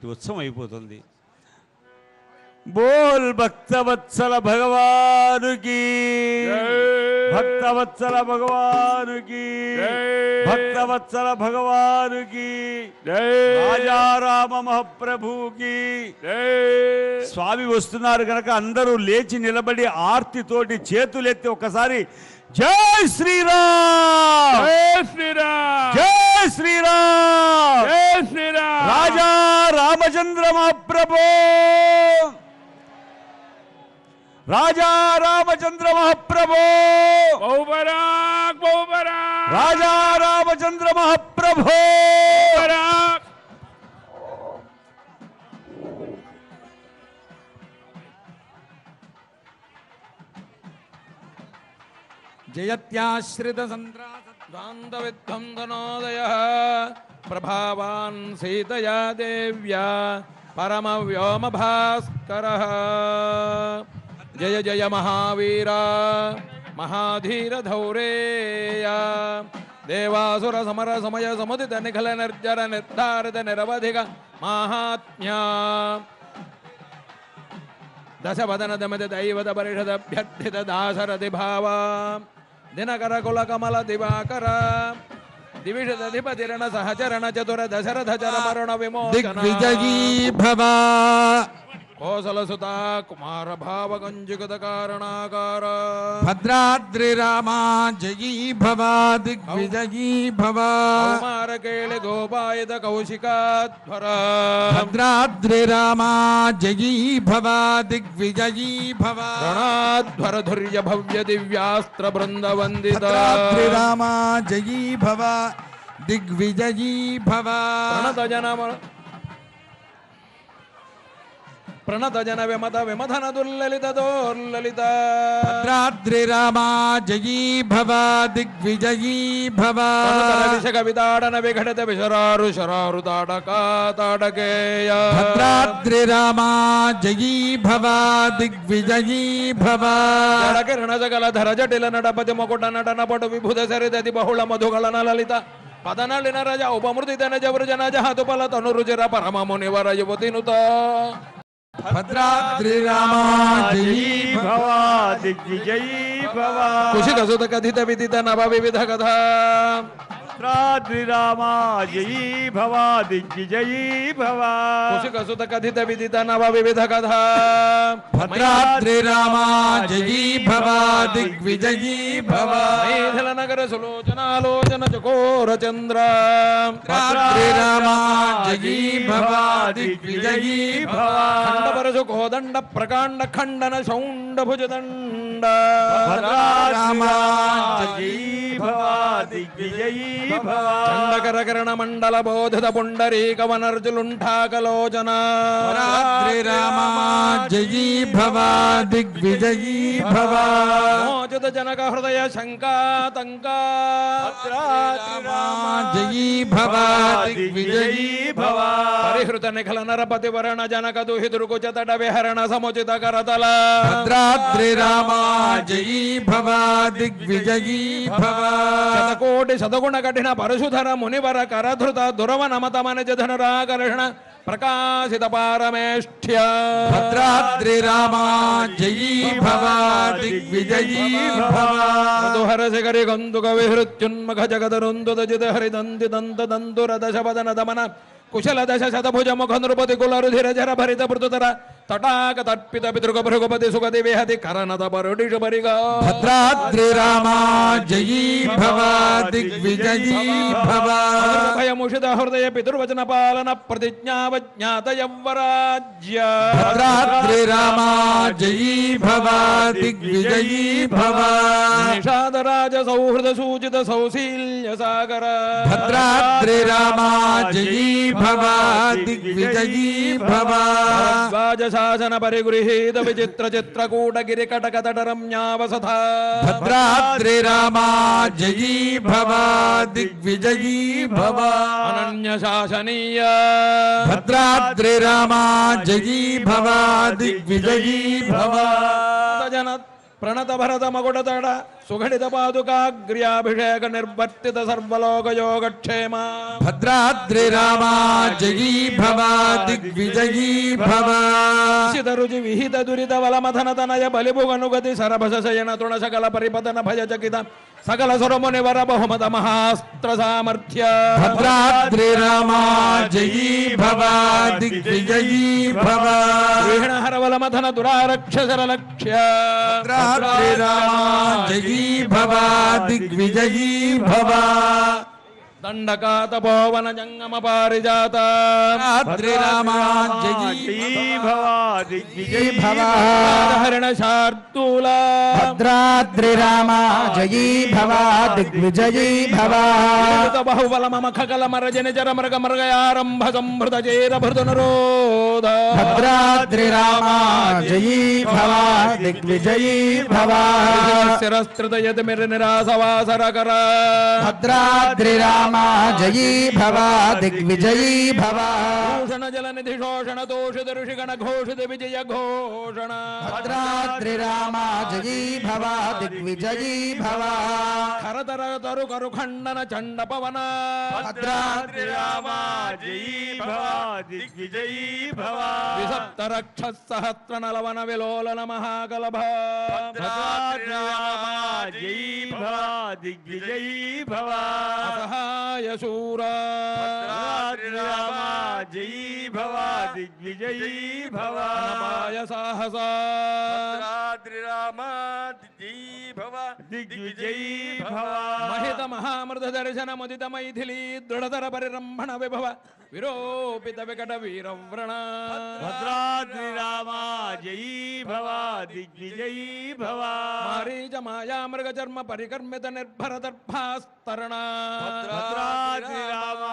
ఉత్సవం అయిపోతుంది. బోల్ భక్తవత్సల భగవానుకి, భక్తవత్సల భగవానుకి, భక్తవత్సల భగవానుకి, రాజారామ మహాప్రభుకి. స్వామి వస్తున్నారు కనుక అందరూ లేచి నిలబడి ఆర్తితోటి చేతులెత్తి ఒక్కసారి జై శ్రీరామ్, జై శ్రీరామ్, జై శ్రీరామ్, జై శ్రీరామ్. రాజా రామచంద్ర మహాప్రభు, రాజా రామచంద్ర మహాప్రభు, బహుబరాక్ బహుబరాక్, రాజా రామచంద్ర మహాప్రభు. బహుబరాక్. జయత్యాశ్రిత సంద్రాసద్వాంతవిధ్వందనోదయ ప్రభావాన్ సీతయా దేవ్యా పరమ వ్యోమ భాస్కర. జయ జయ మహావీర మహాధీర ధౌరేయ దేవాసుర సమర సమయ సముదిత నిఖల నిర్జర నిర్ధారిత నిరవధిక మహాత్మ్యా దశవదన దమద దైవత పరిషదభ్యర్థిత దాశరథి భావ దినకర కుల కమల దివాకర దివిషదధిపతిరణ సహచరణ చతుర దశరథ చర మరణ దిగ్విజయీ భవ. కోసల సుతా కుమార భావ కంజుగత కారణాకార భద్రాద్రి రామా జయీ భవ. దిగ్విజయీ భవ. కుమార కేళి గోపాయత కౌశికాధ్వర భద్రాద్రి రామా జయీ భవ. దిగ్విజయీ భవ. రణాధ్వర ధుర్య భవ్య దివ్యాస్త్ర బృంద వందిత భద్రాద్రి రామా జయీ భవ. దిగ్విజయీ భవ. ప్రణత జన విమత విమధన దుర్లలిత దోర్లలిత భద్రాద్రి రామా జయీ భవ. దిగ్విజయీ భవ. విష కవితాడన విఘటిత విశరారు శరారు తాడకా తాడకేయ భద్రాద్రి రామా జయీ భవ. దిగ్విజయీ భవ. జడకిరణ జగల ధర జటిల నడపతి ముకుట నటన పటు విభుత సరిదతి బహుళ మధుగళన లలిత పదనళిన రజ ఉపమృతిత జవృజన జహతు పల తను రుచిర పరమ మునివర యువతినుత. భద్రాద్రి రామా జయీ భవ. దిగ్విజయీ భవ. కుశిక సుత కథిత విదిత నవ వివిధ కథా భద్రాద్రి రామా జయీ భవ. దిగ్విజయీ భవ. కుశిక సుత కథిత విదిత నవ వివిధ కథా భద్రాద్రి రామా జయీ భవ. దిగ్విజయీ భవ. మైథిల నగర సులోచనాలోచన చకోర చంద్ర భద్రాద్రి రామా జయీ భవ. దిగ్విజయీ భవ. ఖండపరశు కోదండ ప్రకాండ ఖండన శౌండ భుజదండ భద్రాద్రి రామా జయీ భవ. దిగ్విజయీ భవ. చండకరకరణ మండల బోధిత పుండరీక వనర్జులుంఠాకలోచన భద్రాద్రి రామా జయీ భవ. దిగ్విజయీ భవ. మోచిత జనక హృదయ శంకాతంకా భద్రాద్రి రామా జయీ భవ. దిగ్విజయీ భవ. పరిహృత నిఖల నరపతి వరణ జనక దుహితురుకు చతట విహరణ సముచిత కరతల భద్రాద్రి రామా జయీ భవ. దిగ్విజయీ భవ. శతకోటి శతగుణ కఠిన పరశుధర మునివర కరధృత దురవ నమతమనిజ ధనురాకర్షణ ప్రకాశిత పారమేష్ఠ్య భద్రాద్రి రామా జయీ భవ. దిగ్విజయీ భవ. మధుహర శిఖరి గంధుక విహృత్యున్ముఖ జగదరుందుద జిత హరిదంతి దంత దంతుర దశవదన దమన కుశల దశ శతభుజ ముఖ నృపతి కుల రుధిర జర భరిత మృదుతర తటాక తర్పిత పితృక భృగపతి సుగతి విహతి కరణత పరుడిష పరిగా భద్రాద్రి రామా జయీ భవ. దిగ్విజయీ భవ. భయముషిత హృదయ పితృవచన పాలన ప్రతిజ్ఞావజ్ఞాత యవ్వరాజ్య భద్రాద్రి రామా జయీ భవ. దిగ్విజయీ భవ. నిషాదరాజ సౌహృద సూచిత సౌశీల్య సాగర భద్రాద్రి రామా జయీ భవ. దిగ్విజయీ భవ. శాసన పరిగృహీత విచిత్ర చిత్రకూట గిరి కటక తట రమ్యావసథ భద్రాద్రి రామా జయీ భవ. దిగ్విజయీ భవ. అనన్య శాసనీయ భద్రాద్రి రామా జయీ భవ. దిగ్విజయీ భవ. జన ప్రణత భరత మగుడతడ ಸುಘಟಿತ ಪಾದುಕಾಗ್ರ್ಯಾಭಿಷೇಕ ನಿರ್ವರ್ತಿತ ಸರ್ವಲೋಕಯೋಗಕ್ಷೇಮ ಭದ್ರಾದ್ರಿ ರಾಮ ಜಯೀ ಭವ ದಿಗ್ವಿಜಯೀ ಭವ ರುಚಿ ವಿಹಿತ ದುರಿತ ವಲಮಥನ ತನಯ ಬಲಿಭುಗನುಗತಿ ಸರಭಸ ಶಯನ ತೃಣ ಸಕಲ ಪರಿಪತನ ಭಯ ಚಕಿತ ಸಕಲ ಸುರಮುನಿವರ ಬಹುಮತ ಮಹಾಸ್ತ್ರ ಸಾಮರ್ಥ್ಯ ಭದ್ರಾದ್ರಿ ರಾಮ ಜಯೀ ಭವ ದಿಗ್ವಿಜಯೀ ಭವ ವಿಹಣ ಹರವಲ ಮಥನ ದುರಾರಕ್ಷ ಸರಲಕ್ಷ್ಯ ಭದ್ರಾದ್ರಿ ರಾಮ ಜಯೀ ಭವ ದಿಗ್ವಿಜಯೀ ಭವ ದಂಡಕಾತ ಪೋವನ ಜಂಗಮ ಪಾರಿಜಾತ ಭದ್ರಾದ್ರಿ ರಾಮ ಜಯೀ ಭವ ದಿಗ್ವಿಜಯೀ ಭವ ಹರಿಣ ಶಾರ್ದೂಲ ಭದ್ರಾದ್ರಿ ರಾಮ ಜಯೀ ಭವ ದಿಗ್ವಿಜಯೀ ಭವ ಬಹುಬಲ ಮಮ ಖಕಲ ಮರಜನ ಚರ ಮೃಗ ಮೃಗಯಾರಂಭ ಸಂಭೃತ ಚೇರ ಭೃತ ನರೋಧ ಭದ್ರಾದ್ರಿ ರಾಮ ಜಯೀ ಭವ ದಿಗ್ವಿಜಯೀ ಭವ ಶಿರಸ್ತ್ರಿತ ಮಿರ ನಿರಾಸವಾಸರ ಕರ ಭದ್ರಾದ್ರಿ ರಾಮ ಜಯೀ ಭವ ದಿಗ್ವಿಜಯೀ ಭವ ಭೂಷಣ ಜಲನಿಧಿ ಶೋಷಣ ತೋಷಿತ ಋಷಿಗಣ ಘೋಷಿತ ವಿಜಯ ಘೋಷಣ ಭದ್ರಾದ್ರಿ ರಾಮ ಜಯೀ ಭವ ದಿಗ್ವಿಜಯೀ ಭವ ಖರತರ ತರು ಕರು ಖಂಡನ ಚಂಡ ಪವನ ಭದ್ರಾದ್ರಿ ರಾಮ ಜಯೀ ಭವ ದಿಗ್ವಿಜಯೀ ಭವ ವಿಸಪ್ತ ರಕ್ಷ ಸಹಸ್ರ ನಲವನ ವಿಲೋಲನ ಮಹಾಕಲಭ ಭದ್ರಾದ್ರಿ ರಾಮ ಜಯೀ ಭವ ದಿಗ್ವಿಜಯೀ ಭವ ಅಸಹಾಯ ಶೂರ ಭದ್ರಾದ್ರಿ ರಾಮ ಜಯೀ ಭವ ದಿಗ್ವಿಜಯೀ ಭವ ಅನಪಾಯ ಸಾಹಸ ಭದ್ರಾದ್ರಿ ರಾಮ ಜಯೀ ಭವ ದಿಗ್ವಿಜಯೀ ಭವ ಮಹಿತ ಮಹಾಮೃತ ದರ್ಶನ ಮುದಿತ ಮೈಥಿಲಿ ದೃಢತರ ಪರಿರಂಭಣ ವಿಭವ ವಿರೋಪಿತ ವಿಕಟ ವೀರವ್ರಣ ಭದ್ರಾದ್ರಿ ರಾಮ ಜಯೀ ಭವ ದಿಗ್ವಿಜಯೀ ಭವ ಮಾರೀಚ ಮಾಯಾ ಮೃಗ ಚರ್ಮ ಪರಿಕರ್ಮಿತ ನಿರ್ಭರ ದರ್ಭಾಸ್ತರಣ ಭದ್ರಾದ್ರಿ ರಾಮ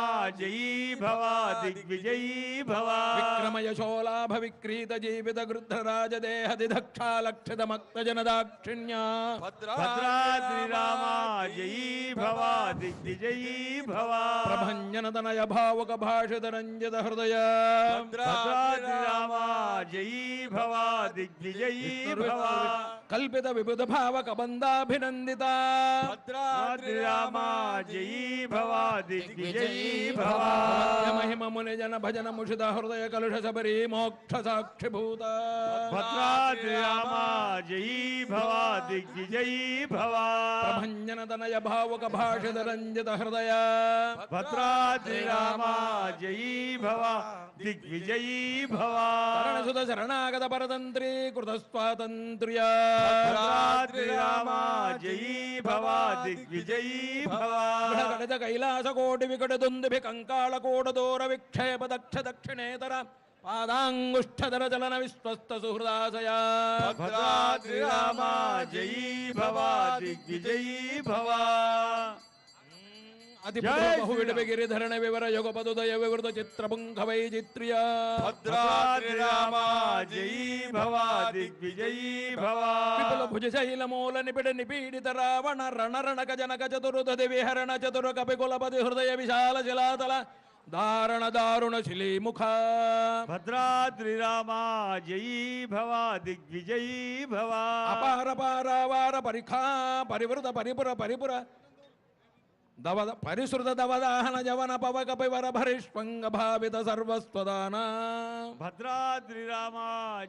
ಜಯೀ ಭವ ದಿಗ್ವಿಜಯೀ ಭವ ವಿಕ್ರಮ ಯಶೋಲಾಭ ವಿಕ್ರೀತ ಜೀವಿತ ಗೃದ್ಧ ರಾಜ ದೇಹದಿ ದಕ್ಷಾ ಲಕ್ಷಿತ ಮಕ್ತ ಜನದಾಕ್ಷಿಣ್ಯ ಭದ್ರಾದ್ರಿ ರಾಮ ಜಯೀ ಭವ ದಿಗ್ವಿಜಯೀ ಭವ ಪ್ರಭಂಜನ ತನಯ ಭಾವಕ ಭಾಷಿತ ರಂಜಿತ ಹೃದಯ ಭದ್ರಾದ್ರಿ ರಾಮ ಜಯೀ ಭವ ದಿಗ್ವಿಜಯೀ ಭವ ಕಲ್ಪಿತ ವಿಬುಧ ಭಾವಕ ಬಂದಾಭಿನಂದಿತ ಭದ್ರಾದ್ರಿ ರಾಮ ಜಯೀ ಭವ ದಿಗ್ವಿಜಯೀ ಭವ ಮಹಿಮ ಮುನಿ ಜನ ಭಜನ ಮುಷಿತ ಹೃದಯ ಕಲುಷ ಸಬರಿ ಮೋಕ್ಷ ಸಾಕ್ಷಿಭೂತ ಭದ್ರಾದ್ರಿ ರಾಮ ಜಯೀ ಭವ ದಿಗ್ವಿಜಯೀ ಭವ ಪ್ರಭಂಜನ ತನಯ ಭಾವಕ ಭಾಷಿತ ರಂಜಿತ ಹೃದಯ ಭದ್ರಾದ್ರಿ ರಾಮ ಜಯೀ ಭವ ದಿಗ್ವಿಜಯೀ ಭವ ಶರಣಸುತ ಶರಣಾಗತ ಪರತಂತ್ರಿ ಕೃತ ಸ್ವಾತಂತ್ರ್ಯ ಭದ್ರಾದ್ರಿ ರಾಮ ಜಯೀ ಭವ ದಿಗ್ವಿಜಯೀ ಭವ ಕಡೆದ ಕೈಲಾಸ ಕೋಟಿ ವಿಕಟ ದುಂದುಭಿ ಕಂಕಾಳ ಕೋಟ ದೂರ ವಿಕ್ಷೇಪ ದಕ್ಷ ದಕ್ಷಿಣೇತರ ಪಾದಾಂಗುಷ್ಠದರ ಚಲನ ವಿಶ್ವಸ್ತ ಸುಹೃದಾಸಯ ಭದ್ರಾದ್ರಿ ರಾಮ ಜಯೀ ಭವ ದಿಗ್ವಿಜಯೀ ಭವ ಅತಿ ಬಹುವಿಡಬೆ ಗಿರಿಧರಣ ವಿವರ ಯುಗ ಪದುದಯ ವಿವೃತ ಚಿತ್ರಪುಂಖ ವೈಚಿತ್ರ್ಯ ಭದ್ರಾದ್ರಿ ರಾಮ ಜಯೀ ಭವ ದಿಗ್ವಿಜಯೀ ಭವ ವಿಪುಲ ಭುಜ ಶೈಲ ಮೂಲ ನಿಬಿಡ ನಿಪೀಡಿತ ರಾವಣ ರಣರಣಕ ಜನಕ ಚತುರುಧ ವಿಹರಣ ಚತುರ ಕಪಿಕುಲಪತಿ ಹೃದಯ ವಿಶಾಲ ಶಿಲಾತಲ ಧಾರಣ ದಾರುಣ ಶಿಲೀಮುಖ ಭದ್ರಾದ್ರಿ ರಾಮ ಜಯೀ ಭವ ದಿಗ್ವಿಜಯೀ ಭವ ಅಪಾರ ಪಾರಾವಾರ ಪರಿಖಾ ಪರಿವೃತ ಪರಿಪುರ ಪರಿಪುರ ದವದ ಪರಿಸೃತ ದವದಾಹನ ಜವನ ಪವಕ ಪಿವರ ಭರಿಷ್ವಂಗ ಭಾವಿತ ಸರ್ವಸ್ವದಾನ ಭದ್ರಾದ್ರಿ ರಾಮ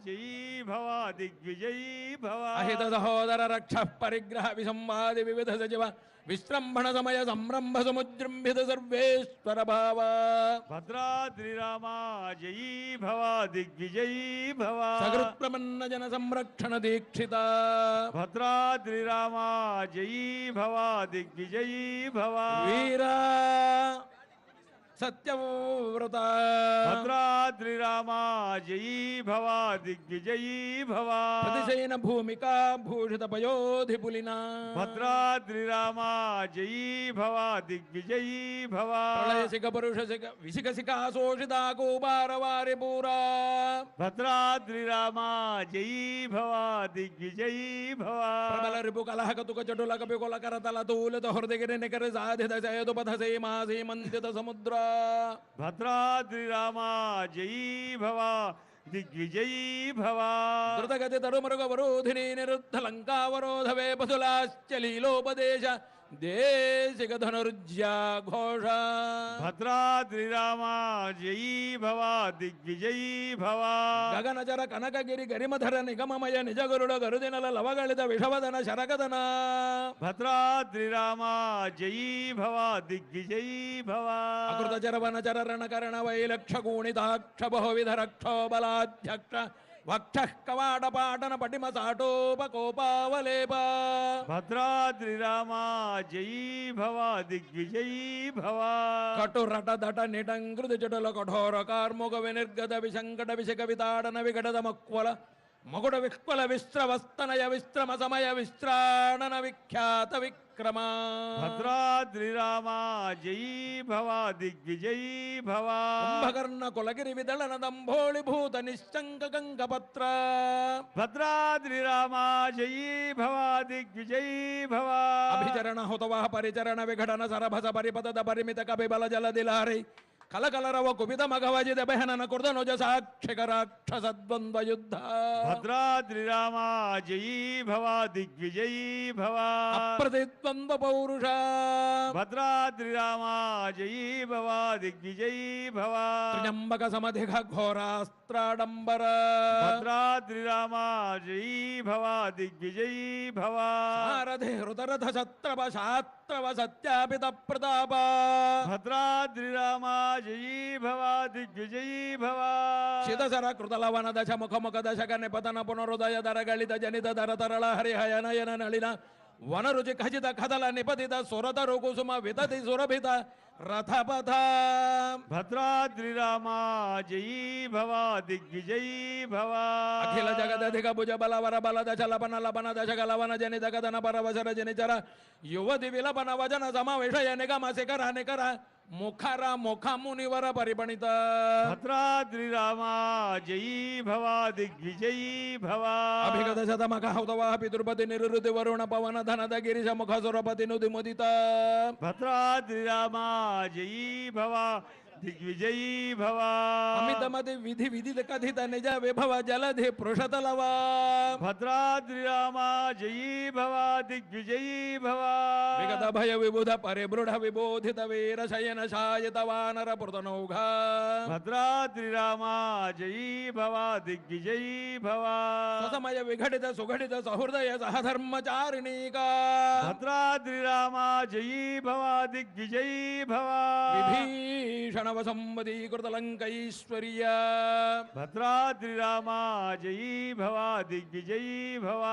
ಜಯೀ ಭವ ದಿಗ್ವಿಜಯೀ ಭವ ಅಹಿತ ಸಹೋದರ ರಕ್ಷ ಪರಿಗ್ರಹ ವಿಸಂವಾದಿ ವಿವಿಧ ಸಚಿವ ವಿಶ್ರಂಭಣ ಸಮಯ ಸಂರಂಭ ಸಮುಜೃಂಭಿತ ಸರ್ವೇಶ್ವರ ಭಾವ ಭದ್ರಾದ್ರಿ ರಾಮ ಜಯೀ ಭವ ದಿಗ್ವಿಜಯೀ ಭವ ಸಗೃತ್ಪ್ರಮನ್ನ ಜನ ಸಂರಕ್ಷಣ ದೀಕ್ಷಿತ ಭದ್ರಾದ್ರಿ ರಾಮ ಜಯೀ ಭವ ದಿಗ್ವಿಜಯೀ ಭವ ವೀರ ಸತ್ಯವ್ರತ ಭದ್ರಾದ್ರಿ ರಾಮ ಜಯೀ ಭವ ದಿಗ್ವಿಜಯೀ ಭವ ಪ್ರತಿಶಯನ ಭೂಮಿಕಾ ಭೂಷಿತ ಪಯೋಧಿ ಪುಲಿನ ಭದ್ರಾದ್ರಿ ರಾಮ ಜಯೀ ಭವ ದಿಗ್ವಿಜಯೀ ಭವ ಪ್ರಳಯ ಸಿಗ ಪುರುಷ ಸಿಗ ವಿಸಿಕ ಸಿಕಾ ಶೋಷಿತ ಕೂಬಾರ ವಾರಿ ಪೂರ ಭದ್ರಾದ್ರಿ ರಾಮ ಜಯೀ ಭವ ದಿಗ್ವಿಜಯೀ ಭವ ಪ್ರಬಲ ರಿಪು ಕಲಹ ಕತುಕ ಚಟುಲ ಕಪಿ ಕೊಲ ಕರತಲ ತೂಲಿತ ಹೃದಯಗಿರಿ ನಿಕರ ಸಾಧಿತ ಜಯದು ಪಥ ಸೀಮಾ ಸೀಮಂತಿತ ಸಮುದ್ರ ಭದ್ರಾದ್ರಿ ರಾಮ ಜಯೀ ಭವ ದಿಗ್ವಿಜಯೀ ಭವ ಧೃತಗತಿ ತರುಮೃಗವರೋಧಿನಿ ನಿರುದ್ಧ ಲಂಕಾವರೋಧವೇ ಬಸುಲಾಶ್ಚ ಲೀಲೋಪದೇಶ ದೇಶಿಕ ಧನುರ್ಜ್ಯ ಘೋಷ ಭದ್ರಾದ್ರಿರಾಮ ಜಯೀ ಭವ ದಿಗ್ವಿಜಯೀ ಭವ ಗಗನಚರ ಕನಕಗಿರಿ ಗರಿಮಧರ ನಿಗಮಮಯ ನಿಜ ಗರುಡ ಗರುದಿನಲ ಲವಗಳಿದ ವಿಷವದನ ಶರಕದನ ಭದ್ರಾದ್ರಿರಾಮ ಜಯೀ ಭವ ದಿಗ್ವಿಜಯೀ ಭವ ಅಕೃತ ಚರವನ ಚರರಣ ಕರಣ ವೈಲಕ್ಷ ಗೂಣಿತಾಕ್ಷ ಬಹುವಿಧ ರಕ್ಷೋ ಬಲಾಧ್ಯಕ್ಷ ವಕ್ಷಃ ಕವಾಟ ಪಾಟನ ಪಟಿಮ ಸಾಟೋಪಕೋಪಾವಲೇಪ ಭದ್ರಾದ್ರಿರಾಮ ಜಯೀ ಭವ ದಿಗ್ವಿಜಯೀ ಭವ ಕಟು ರಟ ದಟ ನಿಟಂಕೃತಿ ಚಟಲ ಕಠೋರ ಕಾರ್ಮುಕ ವಿನಿರ್ಗತ ವಿಸಂಕಟ ವಿಷಕ ವಿತಾಡನ ವಿಘಟದ ಮಕ್ವಲ ಮಗುಡ ವಿಕ್ವಲ ವಿಶ್ರವಸ್ತನಯ ವಿಶ್ರಮ ಸಮಯ ವಿಶ್ರಾಣನ ವಿಖ್ಯಾತ ವಿಕ್ರಮ ಭದ್ರಾದ್ರಿರಾಮ ಜಯೀ ಭವ ದಿಗ್ವಿಜಯೀ ಭವ ಕುಂಭಕರ್ಣ ಕುಲಗಿರಿ ವಿದಳನ ದಂಭೋಳಿ ಭೂತ ನಿಶ್ಚಂಕ ಗಂಗಪತ್ರ ಭದ್ರಾದ್ರಿರಾಮ ಜಯೀ ಭವ ದಿಗ್ವಿಜಯೀ ಭವ ಅಭಿಚರಣ ಹುತವಾಹ ಪರಿಚರಣ ವಿಘಟನ ಸರಭಸ ಪರಿಪದದ ಪರಿಮಿತ ಕಪಿಬಲ ಜಲದಿಲಾರಿ ಕಲಕಲರವ ಕುಪಿತ ಮಗವಜಿದ ಬೆಹನನ ಕುರ್ದನುಜ ಸಾಕ್ಷಿಕ ರಾಕ್ಷಸದ್ವಂದ್ವ ಯುದ್ಧ ಭದ್ರಾದ್ರಿರಾಮ ಜಯೀ ಭವ ದಿಗ್ವಿಜಯೀ ಭವ ಅಪ್ರತಿದ್ವಂದ್ವ ಪೌರುಷ ಭದ್ರಾದ್ರಿರಾಮ ಜಯೀ ಭವ ದಿಗ್ವಿಜಯೀ ಭವ ತ್ರ್ಯಂಬಕ ಸಮಧಿಕ ಘೋರಾಸ್ತ್ರಾಡಂಬರ ಭದ್ರಾದ್ರಿರಾಮ ಜಯೀ ಭವ ದಿಗ್ವಿಜಯೀ ಭವ ಸಾರಥಿ ಹೃದರಥ ಶತ್ರವ ಶಾಸ್ತ್ರವ ಸತ್ಯಾಪಿತ ಪ್ರತಾಪ ಭದ್ರಾದ್ರಿರಾಮ ಜಯೀ ಭವ ದಿಗ್ವಿಜಯೀ ಭವ ಶಿತಸರ ಕೃತಲವನ ದಶ ಮುಖ ಮುಖ ದಶಕ ನಿಪತನ ಪುನರುದಯ ದರಗಳಿತ ಜನಿತ ದರ ತರಳ ಹರಿಹಯ ನಯನ ನಳಿನ ವನರುಚಿ ಖಚಿತ ಕದಲ ನಿಪತಿತ ಸುರತರು ಕುಸುಮ ವಿತತಿ ಸುರಭಿತ ರಥಪಥ ಭದ್ರಾದ್ರಿರಾಮ ಜಯೀ ಭವ ದಿಗ್ವಿಜಯೀ ಭವ ಅಖಿಲ ಜಗದಧಿಕ ಭುಜ ಬಲವರ ಬಲದ ಚಲಪನ ಲಪನ ದಶಕಲವನ ಜನಿತ ಕದನ ಪರವಸರ ಜನಿಚರ ಯುವತಿ ವಿಲಪನ ವಚನ ಸಮಾವೇಶಯ ನಿಗಮ ಶಿಖರ ನಿಖರ ಮುಖರ ಮುಖ ಮುನಿವರ ಪರಿಪಣಿತ ಭದ್ರಾದ್ರಿರಾಮ ಜಯೀ ಭವ ದಿಗ್ವಿಜಯೀ ಭವ ಅಭಿಗತ ಶತಮಖ ಹೌತವಾಹ ಪಿತೃಪತಿ ನಿರುತಿ ವರುಣ ಪವನ ಧನದ ಗಿರಿಶ ಮುಖ ಸುರಪತಿ ನುದಿ ಮುದಿತ ಭದ್ರಾದ್ರಿರಾಮ ಜಯೀ ಭವ ದಿಗ್ವಿಜಯೀ ಭವ ಅಮಿತ ಮತಿ ವಿಧಿ ವಿಧಿತ ಕಥಿತ ನಿಜ ವಿಭವ ಜಲಧಿ ಪೃಷತಲವ ಭದ್ರಾದ್ರಿರಾಮ ಜಯೀ ಭವ ದಿಗ್ವಿಜಯೀ ಭವ ವಿಗತ ಭಯ ವಿಬುಧ ಪರಿಬೃಢ ವಿಬೋಧಿತ ವೀರ ಶಯನ ಶಾಯಿತ ವಾನರ ಪೃತನೌಘ ಭದ್ರಾದ್ರಿರಾಮ ಜಯೀ ಭವ ದಿಗ್ವಿಜಯೀ ಭವ ಸ್ವಸಮಯ ವಿಘಟಿತ ಸುಘಟಿತ ಸಹೃದಯ ಸಹಧರ್ಮಚಾರಿಣೀಕ ಭದ್ರಾದ್ರಿರಾಮ ಜಯೀ ಭವ ದಿಗ್ವಿಜಯೀ ಭವ ವಿಭೀಷಣ ವಸಂವದೀಕೃತ ಲಂಕೈಶ್ವರ್ಯ ಭದ್ರಾದ್ರಿರಾಮ ಜಯೀ ಭವ ದಿಗ್ವಿಜಯೀ ಭವ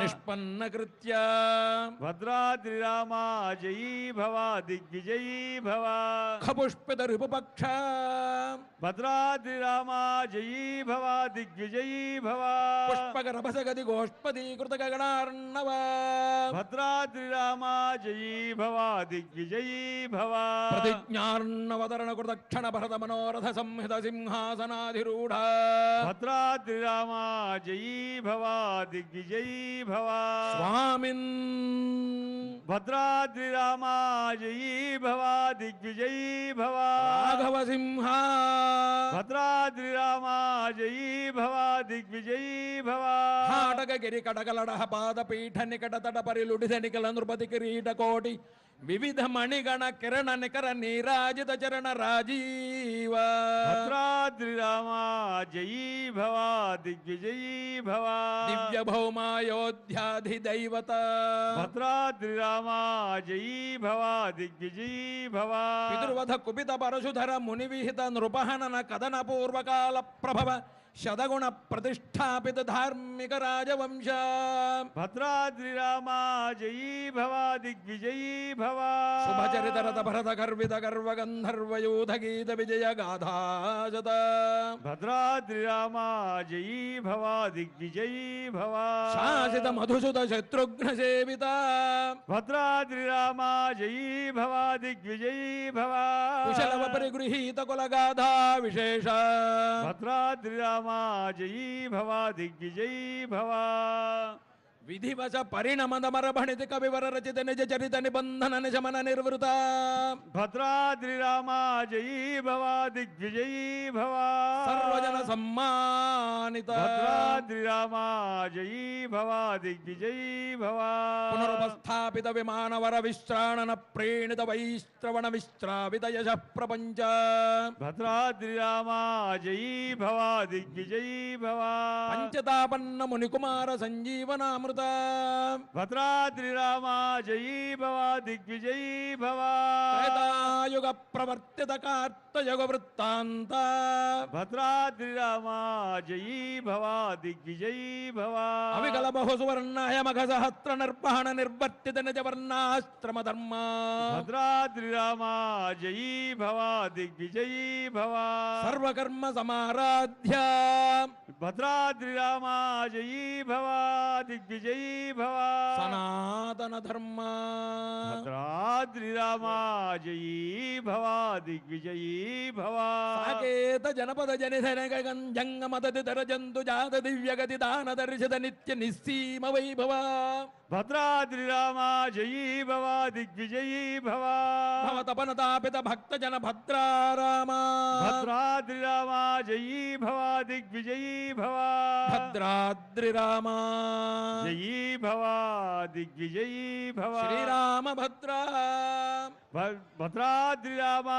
ನಿಷ್ಪನ್ನ ಕೃತ್ಯ ಭದ್ರಾದ್ರಿರಾಮ ಜಯೀ ಭವ ದಿಗ್ವಿಜಯೀ ಭವ ಖಪುಷ್ಪಿತ ರಿಪುಪಕ್ಷ ಭದ್ರಾದ್ರಿರಾಮ ಜಯೀ ಭವ ದಿಗ್ವಿಜಯೀ ಭವ ಪುಷ್ಪಕ ರಭಸಗತಿ ಗೋಷ್ಪದೀಕೃತ ಗಗಣಾರ್ಣವ ಭದ್ರಾದ್ರಿರಾಮ ಜಯೀ ಭವ ದಿಗ್ವಿಜಯೀ ಭವ ಪ್ರತಿಜ್ಞಾರ್ಣವತರಣ ಕೃತ ಕ್ಷಣ ಭರತ ಮನೋರಥ ಸಂಹಿತ ಸಿಂಹಾಸನಾಧಿರೂಢ ಭದ್ರಾದ್ರಿರಾಮ ಜಯೀ ಭವ ದಿಗ್ವಿಜಯೀ ಭವ ಸ್ವಾಮಿನ್ ಭದ್ರಾದ್ರಿರಾಮ ಜಯೀ ಭವ ದಿಗ್ವಿಜಯೀ ಭವ ರಾಘವ ಸಿಂಹ ಭದ್ರಾದ್ರಿರಾಮ ಜಯೀ ಭವ ದಿಗ್ವಿಜಯೀ ಭವ ಹಾಟಕ ಗಿರಿ ಕಟಕಲಡ ಪಾದ ಪೀಠ ನಿಕಟ ತಟ ಪರಿಲುಡಿದ ನಿಖಲ ನೃಪತಿ ಕಿರೀಟ ಕೋಟಿ ವಿವಿಧ ಮಣಿಗಣ ಕಿರಣ ನಿಕರ ನೀರಾಜಿತ ಚರಣ ರಾಜೀವ ಭದ್ರಾದ್ರಿರಾಮ ಜಯೀ ಭವ ದಿಗ್ವಿಜಯೀ ಭವ ದಿವ್ಯ ಭೌಮಾಯೋಧ್ಯಾಧಿ ದೈವತ ಭದ್ರಾದ್ರಿರಾಮ ಜಯೀ ಭವ ದಿಗ್ವಿಜಯೀ ಭವ ಪಿತೃವಧ ಕುಪಿತ ಪರಶುಧರ ಮುನಿವಿಹಿತ ನೃಪಹನನ ಕದನ ಪೂರ್ವಕಾಲ ಪ್ರಭವ ಶತಗುಣ ಪ್ರತಿಷ್ಠಾಪಿತ ಧಾರ್ಮಿಕ ರಾಜವಂಶ ಭದ್ರಾದ್ರಿರಾಮ ಜಯೀ ಭವ ದಿಗ್ವಿಜಯೀ ಭವ ಶುಭಚರಿತ ರಥ ಭರತ ಗರ್ವಿತ ಗರ್ವ ಗಂಧರ್ವ ಯೂಧ ಗೀತ ವಿಜಯ ಗಾಧಾಜತ ಭದ್ರಾದ್ರಿರಾಮ ಜಯೀ ಭವ ದಿಗ್ವಿಜಯೀ ಭವ ಶಾಸಿತ ಮಧುಸುತ ಶತ್ರುಘ್ನ ಸೇವಿತ ಭದ್ರಾದ್ರಿರಾಮ ಜಯೀ ಭವ ದಿಗ್ವಿಜಯೀ ಭವ ಕುಶಲವ ಪರಿಗೃಹೀತ ಕುಲಗಾಧಾ ವಿಶೇಷ ಭದ್ರಾದ್ರಿರಾಮ ಜಯೀ ಭವ ದಿಗ್ವಿಜಯೀ ಭವ ವಿಧಿವಶ ಪರಿಣಮದ ಮರಬಣಿತ ಕವಿವರ ರಚಿತ ನಿಜ ಚರಿತ ನಿಬಂಧನ ನಿಶಮನ ನಿರ್ವೃತ ಭದ್ರಾದ್ರಿ ರಾಮ ಜಯೀ ಭವ ದಿಗ್ವಿಜಯೀ ಭವ ಸರ್ವಜನ ಸಮ್ಮಾನಿತ ಭದ್ರಾದ್ರಿ ರಾಮ ಜಯೀ ಭವ ದಿಗ್ವಿಜಯೀ ಭವ ಪುನರುಪಸ್ಥಾಪಿತ ವಿಮಾನವರ ವಿಶ್ರಾಣನ ಪ್ರೇಣಿತ ವೈಶ್ರವಣ ವಿಶ್ರಾವಿತ ಯಶ ಪ್ರಪಂಚ ಭದ್ರಾದ್ರಿ ರಾಮ ಜಯೀ ಭವ ದಿಗ್ವಿಜಯೀ ಭವ ಪಂಚತಾಪನ್ನ ಮುನಿಕುಮಾರ ಸಂಜೀವನಾಮೃತ ಭದ್ರಾದ್ರಿ ರಾಮ ಜಯೀ ಭವ ದಿಗ್ವಿಜಯೀ ಭವ ತ್ರೇತಾಯುಗ ಪ್ರವರ್ತಿತ ಕಾರ್ತಯುಗ ವೃತ್ತಾಂತ ಭದ್ರಾದ್ರಿ ರಾಮ ಜಯೀ ಭವ ದಿಗ್ವಿಜಯೀ ಭವ ಅವಿಗಲ ಬಹು ಸುವರ್ಣಾಯ ಮಖ ಸಹಸ್ರ ನಿರ್ವಹಣ ನಿರ್ವರ್ತಿತ ನಿಜ ವರ್ಣಾಶ್ರಮ ಧರ್ಮ ಭದ್ರಾದ್ರಿ ರಾಮ ಜಯೀ ಭವ ದಿಗ್ವಿಜಯೀ ಭವ ಸರ್ವಕರ್ಮ ಸಮಾರಾಧ್ಯ ಭದ್ರಾದ್ರಿ ರಾಮ ಜಯೀ ಭವ ದಿಗ್ವಿಜಯೀ ಭವ ಸನಾತನ ಧರ್ಮ ಭದ್ರಾದ್ರಿ ರಾಮ ಜಯೀ ಭವ ದಿಗ್ವಿಜಯೀ ಭವ ಸಾಕೇತ ಜನಪದ ಜನಿಧನ ಗಂಜಂಗ ಮತದಿತರ ಜಂತು ಜಾತ ದಿವ್ಯಗತಿ ದಾನ ದರ್ಶದ ನಿತ್ಯ ನಿಸ್ಸೀಮ ವೈಭವ ಭದ್ರಾದ್ರಿ ರಾಮ ಜಯೀ ಭವ ದಿಗ್ವಿಜಯೀ ಭವ ಭವತಪನ ತಾಪಿತ ಭಕ್ತ ಜನ ಭದ್ರಾರಾಮ ಭದ್ರಾದ್ರಿ ರಾಮ ಜಯೀ ಭವ ದಿಗ್ವಿಜಯೀ ಭವ ಭದ್ರಾದ್ರಿ ರಾಮ ಜಯೀ ಭವ ದಿಗ್ವಿಜಯೀ ಭವ ಶ್ರೀರಾಮ ಭದ್ರ ಭದ್ರಾದ್ರಿ ರಾಮ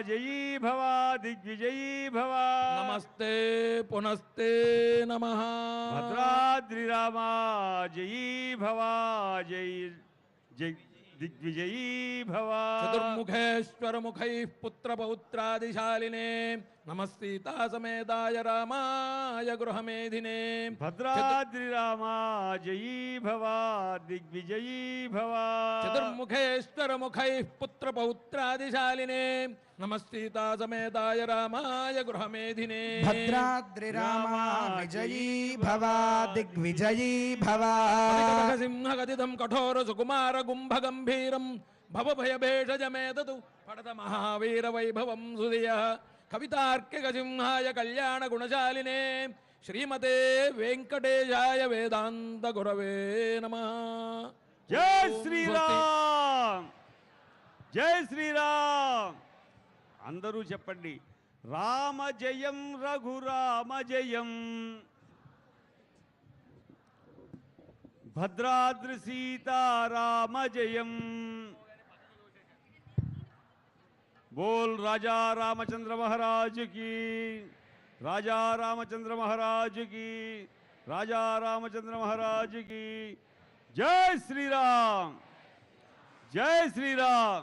ಜಯೀ ಭವ ದಿಗ್ವಿಜಯೀ ಭವ ನಮಸ್ತೆ ಪುನಸ್ತೆ ನಮಃ ಭದ್ರಾದ್ರಿ ರಾಮ ಜಯೀ ಭವ ಜೈ ಜೈ ದಿಗ್ವಿಜಯೀ ಭವ ಚತುರ್ಮುಖೇಶ್ವರ ಮುಖೈ ಪುತ್ರ ಪೌತ್ರಾದಿಶಾಲಿನೇ ನಮಸ್ಸೀತಾ ಸಮೇತಾಯ ರಾಮಾಯ ಗೃಹಮೇಧಿನೇ ಭದ್ರಾದ್ರಿ ರಾಮ ಜಯೀ ಭವ ದಿಗ್ವಿಜಯೀ ಭವ ಚತುರ್ಮುಖೇಶ್ವರ ಮುಖೈ ಪುತ್ರ ಪೌತ್ರಾದಿಶಾಲಿನೇ ನಮಸ್ಸೀತಾ ಸಮೇತಾಯ ರಾಮಾಯ ಗೃಹಮೇಧಿನೇ ಭದ್ರಾದ್ರಿ ರಾಮ ವಿಜಯೀ ಭವ ದಿಗ್ವಿಜಯೀ ಭವ ಸಿಂಹಗದಿದಂ ಕಠೋರ ಸುಕುಮಾರ ಗುಂಭ ಗಂಭೀರಂ ಭವಭಯ ಭೇಷಜಮೇತದು ಪಡದ ಮಹಾವೀರ ವೈಭವಂ ಸುಧಿಯ ಕವಿತಾರ್ಕಿಕ ಸಿಂಹಾಯ ಕಲ್ಯಾಣ ಗುಣಶಾಲಿನೇ ಶ್ರೀಮತೆ ವೆಂಕಟೇಶಾಯ ವೇದಾಂತ ಗುರವೇ ನಮಃ. జై శ్రీరామ్ జై శ్రీరామ్ అందరూ చెప్పండి రామ జయం రఘురామ జయం భద్రాద్రి సీతారామ జయం बोल राजा रामचंद्र महाराज की राजा रामचंद्र महाराज की राजा रामचंद्र महाराज की जय श्री राम जय श्री राम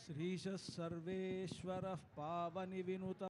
श्रीश सर्वेश्वरः पावनि विनुत